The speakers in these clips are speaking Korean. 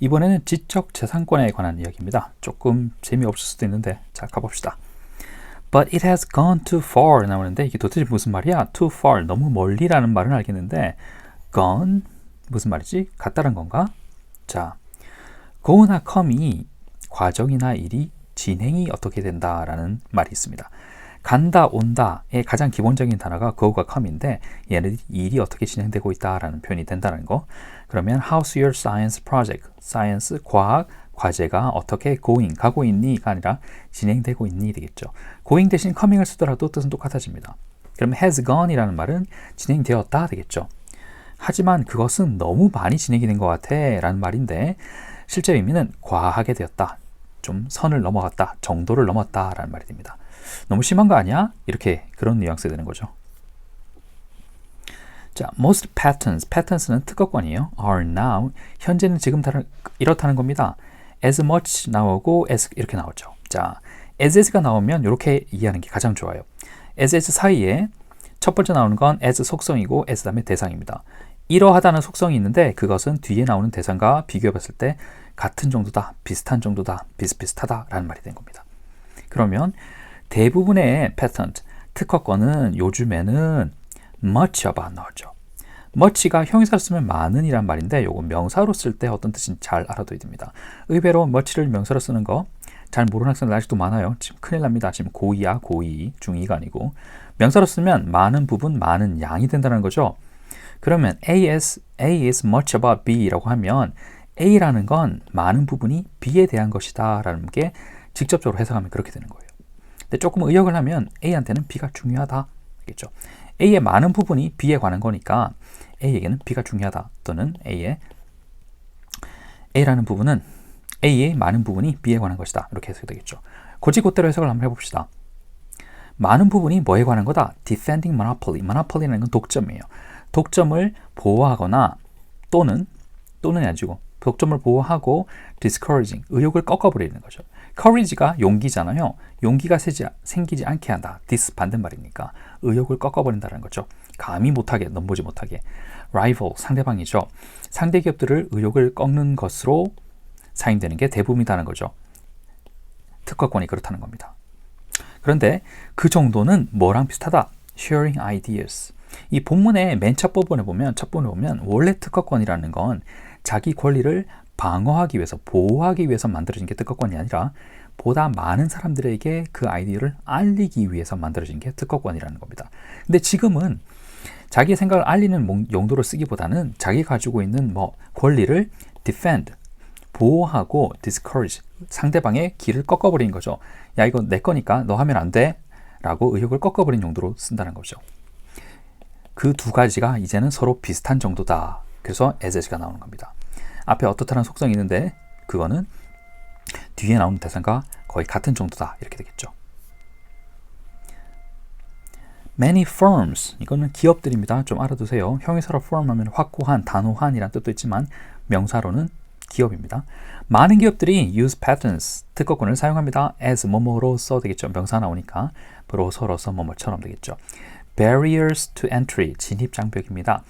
이번에는 지적재산권에 관한 이야기입니다. 조금 재미없을 수도 있는데 자 가봅시다. But it has gone too far 나오는데 이게 도대체 무슨 말이야? Too far, 너무 멀리라는 말은 알겠는데 gone, 무슨 말이지? 갔다는 건가? 자, go나 come이 과정이나 일이 진행이 어떻게 된다라는 말이 있습니다. 간다, 온다의 가장 기본적인 단어가 go가 come인데 얘는 일이 어떻게 진행되고 있다라는 표현이 된다는 거. 그러면 how's your science project? science, 과학, 과제가 어떻게 going, 가고 있니가 아니라 진행되고 있니 되겠죠. going 대신 coming을 쓰더라도 뜻은 똑같아집니다. 그러면 has gone이라는 말은 진행되었다 되겠죠. 하지만 그것은 너무 많이 진행이 된 것 같아 라는 말인데 실제 의미는 과하게 되었다, 좀 선을 넘어갔다, 정도를 넘었다 라는 말이 됩니다. 너무 심한 거 아니야? 이렇게 그런 뉘앙스가 되는 거죠. 자, most patents는 특허권이에요. are now, 현재는 지금 이렇다는 겁니다. as much 나오고 as 이렇게 나오죠. 자, as가 나오면 이렇게 이해하는 게 가장 좋아요. as 사이에 첫 번째 나오는 건 as 속성이고 as 다음에 대상입니다. 이러하다는 속성이 있는데 그것은 뒤에 나오는 대상과 비교해 봤을 때 같은 정도다, 비슷한 정도다, 비슷비슷하다 라는 말이 된 겁니다. 그러면 대부분의 patent, 특허권은 요즘에는 much about 나오죠. much가 형용사로 쓰면 많은 이란 말인데 요거 명사로 쓸 때 어떤 뜻인지 잘 알아둬야 됩니다. 의외로 much를 명사로 쓰는 거 잘 모르는 학생들 아직도 많아요. 지금 큰일 납니다. 지금 고2야, 고2, 중2가 아니고 명사로 쓰면 많은 부분, 많은 양이 된다는 거죠. 그러면 A is much about B라고 하면 A라는 건 많은 부분이 B에 대한 것이다 라는 게 직접적으로 해석하면 그렇게 되는 거예요. 근데 조금 의역을 하면 A한테는 B가 중요하다 겠죠. A의 많은 부분이 B에 관한 거니까 A에게는 B가 중요하다, 또는 A라는 부분은 A의 많은 부분이 B에 관한 것이다, 이렇게 해석이 되겠죠. 곧대로 해석을 한번 해봅시다. 많은 부분이 뭐에 관한 거다? Defending monopoly. monopoly라는 건 독점이에요. 독점을 보호하거나 또는 아니고 독점을 보호하고 discouraging, 의욕을 꺾어버리는 거죠. courage가 용기잖아요. 용기가 생기지 않게 한다. dis 반대말이니까 의욕을 꺾어버린다는 거죠. 감히 못하게, 넘보지 못하게. rival, 상대방이죠. 상대 기업들을 의욕을 꺾는 것으로 사용되는 게 대부분이라는 거죠. 특허권이 그렇다는 겁니다. 그런데 그 정도는 뭐랑 비슷하다? sharing ideas. 이 본문의 맨 첫 부분에 보면 원래 특허권이라는 건 자기 권리를 방어하기 위해서, 보호하기 위해서 만들어진 게 특허권이 아니라 보다 많은 사람들에게 그 아이디어를 알리기 위해서 만들어진 게 특허권이라는 겁니다. 근데 지금은 자기 생각을 알리는 용도로 쓰기보다는 자기 가지고 있는 권리를 defend, 보호하고 discourage, 상대방의 길을 꺾어버리는 거죠. 야, 이거 내 거니까 너 하면 안 돼 라고 의욕을 꺾어버리는 용도로 쓴다는 거죠. 그 두 가지가 이제는 서로 비슷한 정도다. 그래서 as가 나오는 겁니다. 앞에 어떻다는 속성이 있는데 그거는 뒤에 나오는 대상과 거의 같은 정도다, 이렇게 되겠죠. Many firms, 이거는 기업들입니다. 좀 알아두세요. 형용사로 firm 하면 확고한, 단호한이란 뜻도 있지만 명사로는 기업입니다. 많은 기업들이 use patents, 특허권을 사용합니다. as 뭐뭐로서 되겠죠. 명사 나오니까 브로서로서 뭐뭐처럼 되겠죠. barriers to entry, 진입 장벽입니다.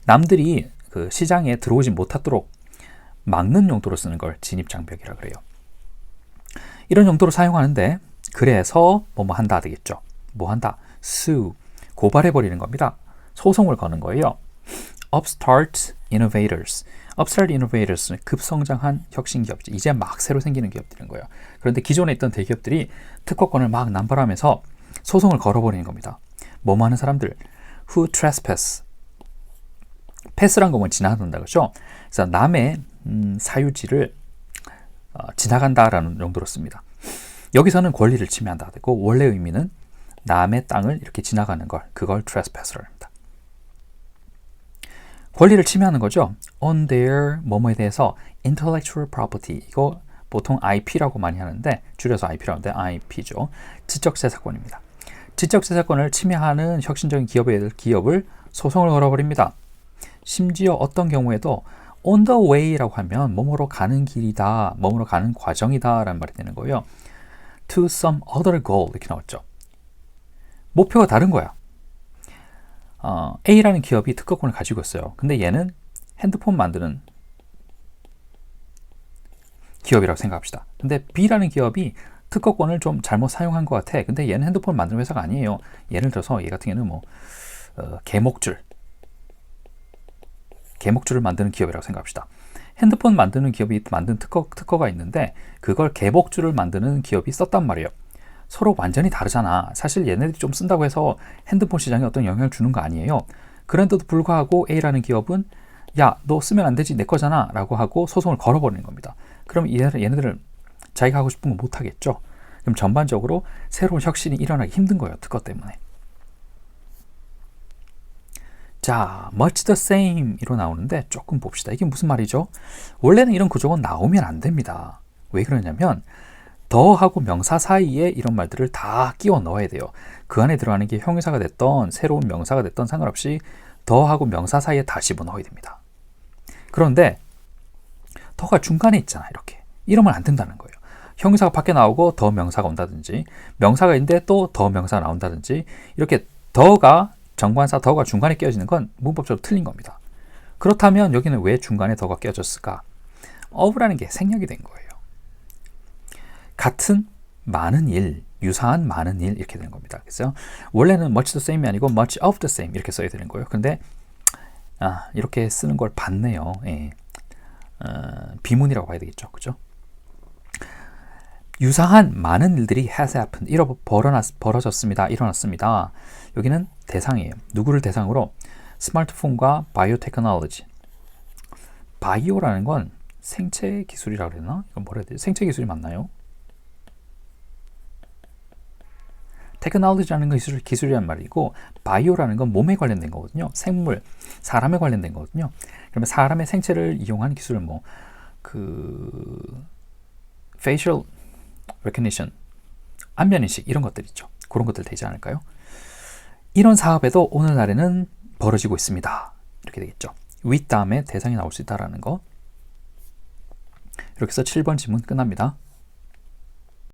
남들이 그 시장에 들어오지 못하도록 막는 용도로 쓰는 걸 진입 장벽이라 그래요. 이런 용도로 사용하는데 그래서 뭐뭐 한다 되겠죠. 뭐 한다? sue, 고발해버리는 겁니다. 소송을 거는 거예요. upstart innovators, upstart innovators는 급성장한 혁신기업이죠. 이제 막 새로 생기는 기업들인 거예요. 그런데 기존에 있던 대기업들이 특허권을 막 남발하면서 소송을 걸어버리는 겁니다. 뭐뭐 하는 사람들, who trespass, 패스란 거면 지나간다 그렇죠? 그래서 남의 사유지를 지나간다라는 용도로 씁니다. 여기서는 권리를 침해한다 되고 원래 의미는 남의 땅을 이렇게 지나가는 걸, 그걸 trespass를 합니다. 권리를 침해하는 거죠. on their 뭐뭐에 대해서 intellectual property, 이거 보통 IP라고 많이 하는데 줄여서 IP라고 하는데 IP죠. 지적재산권입니다. 지적재산권을 침해하는 혁신적인 기업을 소송을 걸어버립니다. 심지어 어떤 경우에도 on the way라고 하면 뭐뭐로 가는 길이다, 뭐뭐로 가는 과정이다 라는 말이 되는 거예요. to some other goal 이렇게 나왔죠. 목표가 다른 거야. A라는 기업이 특허권을 가지고 있어요. 근데 얘는 핸드폰 만드는 기업이라고 생각합시다. 근데 B라는 기업이 특허권을 좀 잘못 사용한 것 같아. 근데 얘는 핸드폰 만드는 회사가 아니에요. 예를 들어서 얘 같은 경우는 뭐 개목줄을 만드는 기업이라고 생각합시다. 핸드폰 만드는 기업이 만든 특허가 있는데 그걸 개목줄을 만드는 기업이 썼단 말이에요. 서로 완전히 다르잖아. 사실 얘네들이 좀 쓴다고 해서 핸드폰 시장에 어떤 영향을 주는 거 아니에요. 그런데도 불구하고 A라는 기업은 야, 너 쓰면 안 되지, 내 거잖아 라고 하고 소송을 걸어버리는 겁니다. 그럼 얘네들은 자기가 하고 싶은 거 못 하겠죠. 그럼 전반적으로 새로운 혁신이 일어나기 힘든 거예요. 특허 때문에. 자, much the same이로 나오는데 조금 봅시다. 이게 무슨 말이죠? 원래는 이런 구조가 나오면 안 됩니다. 왜 그러냐면 더하고 명사 사이에 이런 말들을 다 끼워 넣어야 돼요. 그 안에 들어가는 게 형용사가 됐던 새로운 명사가 됐던 상관없이 더하고 명사 사이에 다 집어넣어야 됩니다. 그런데 더가 중간에 있잖아. 이렇게. 이러면 안 된다는 거예요. 형용사가 밖에 나오고 더 명사가 온다든지 명사가 있는데 또 더 명사가 나온다든지 이렇게 더가 정관사 더가 중간에 끼어지는 건 문법적으로 틀린 겁니다. 그렇다면 여기는 왜 중간에 더가 끼어졌을까? of라는 게 생략이 된 거예요. 같은 많은 일, 유사한 많은 일 이렇게 되는 겁니다. 그래서 원래는 much the same이 아니고 much of the same 이렇게 써야 되는 거예요. 근데 이렇게 쓰는 걸 봤네요. 예. 비문이라고 봐야 되겠죠. 그죠? 유사한 많은 일들이 has happened. 벌어졌습니다. 일어났습니다. 여기는 대상이에요. 누구를 대상으로? 스마트폰과 바이오테크놀로지. 바이오라는 건 생체 기술이라고 그랬나? 이건 뭐라 해야 되지? 생체 기술이 맞나요? 테크놀로지라는 건 기술이란 말이고 바이오라는 건 몸에 관련된 거거든요. 생물, 사람에 관련된 거거든요. 그러면 사람의 생체를 이용한 기술은 facial recognition, 안면인식 이런 것들 있죠. 그런 것들 되지 않을까요? 이런 사업에도 오늘날에는 벌어지고 있습니다. 이렇게 되겠죠. with 다음에 대상이 나올 수 있다는 거. 이렇게 해서 7번 지문 끝납니다.